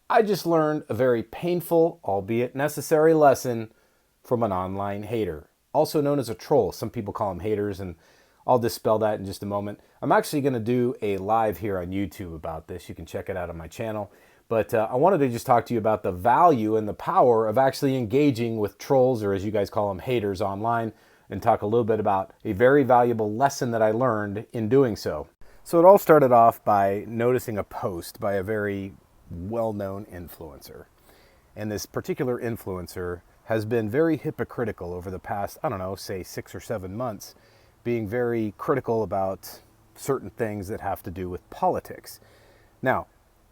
I just learned a very painful, albeit necessary lesson from an online hater, also known as a troll. Some people call them haters, and I'll dispel that in just a moment. I'm actually going to do a live here on YouTube about this. You can check it out on my channel. But I wanted to just talk to you about the value and the power of actually engaging with trolls, or as you guys call them, haters online, and talk a little bit about a very valuable lesson that I learned in doing so. So it all started off by noticing a post by a very well-known influencer. And this particular influencer has been very hypocritical over the past, I don't know, say 6 or 7 months, being very critical about certain things that have to do with politics. Now,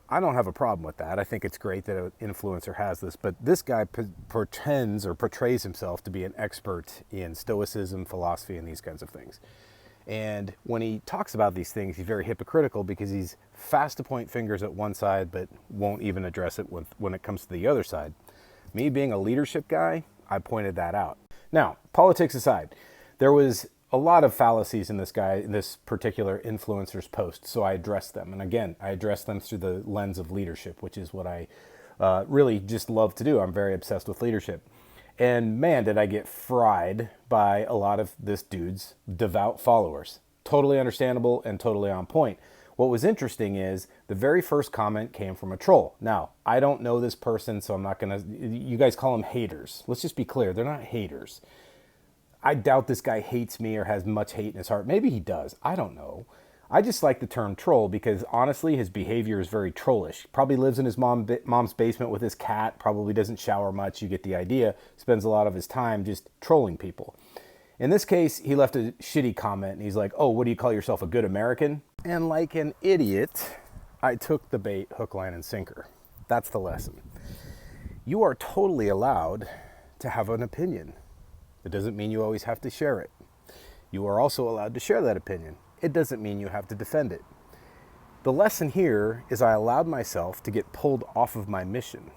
I don't have a problem with that. I think it's great that an influencer has this, but this guy pretends or portrays himself to be an expert in stoicism, philosophy, and these kinds of things. And when he talks about these things, he's very hypocritical because he's fast to point fingers at one side, but won't even address it when it comes to the other side. Me being a leadership guy, I pointed that out. Now, politics aside, there was a lot of fallacies in this particular influencer's post, so I addressed them. And again, I addressed them through the lens of leadership, which is what I really just love to do. I'm very obsessed with leadership. And man, did I get fried by a lot of this dude's devout followers. Totally understandable and totally on point. What was interesting is the very first comment came from a troll. Now, I don't know this person, so I'm not going to... You guys call them haters. Let's just be clear. They're not haters. I doubt this guy hates me or has much hate in his heart. Maybe he does. I don't know. I just like the term troll because honestly, his behavior is very trollish. Probably lives in his mom's basement with his cat, probably doesn't shower much, you get the idea. Spends a lot of his time just trolling people. In this case, he left a shitty comment and he's like, oh, what do you call yourself, a good American? And like an idiot, I took the bait hook, line, and sinker. That's the lesson. You are totally allowed to have an opinion. It doesn't mean you always have to share it. You are also allowed to share that opinion. It doesn't mean you have to defend it. The lesson here is I allowed myself to get pulled off of my mission.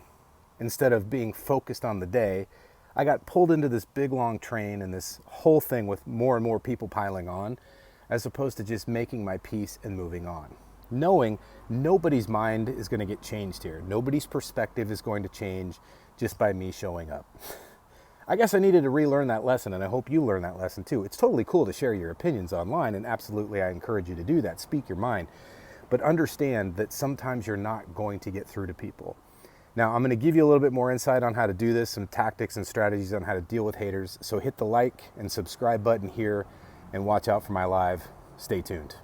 Instead of being focused on the day, I got pulled into this big long train and this whole thing with more and more people piling on, as opposed to just making my peace and moving on. Knowing nobody's mind is going to get changed here. Nobody's perspective is going to change just by me showing up. I guess I needed to relearn that lesson, and I hope you learn that lesson too. It's totally cool to share your opinions online, and absolutely I encourage you to do that. Speak your mind. But understand that sometimes you're not going to get through to people. Now, I'm going to give you a little bit more insight on how to do this, some tactics and strategies on how to deal with haters. So hit the like and subscribe button here, and watch out for my live. Stay tuned.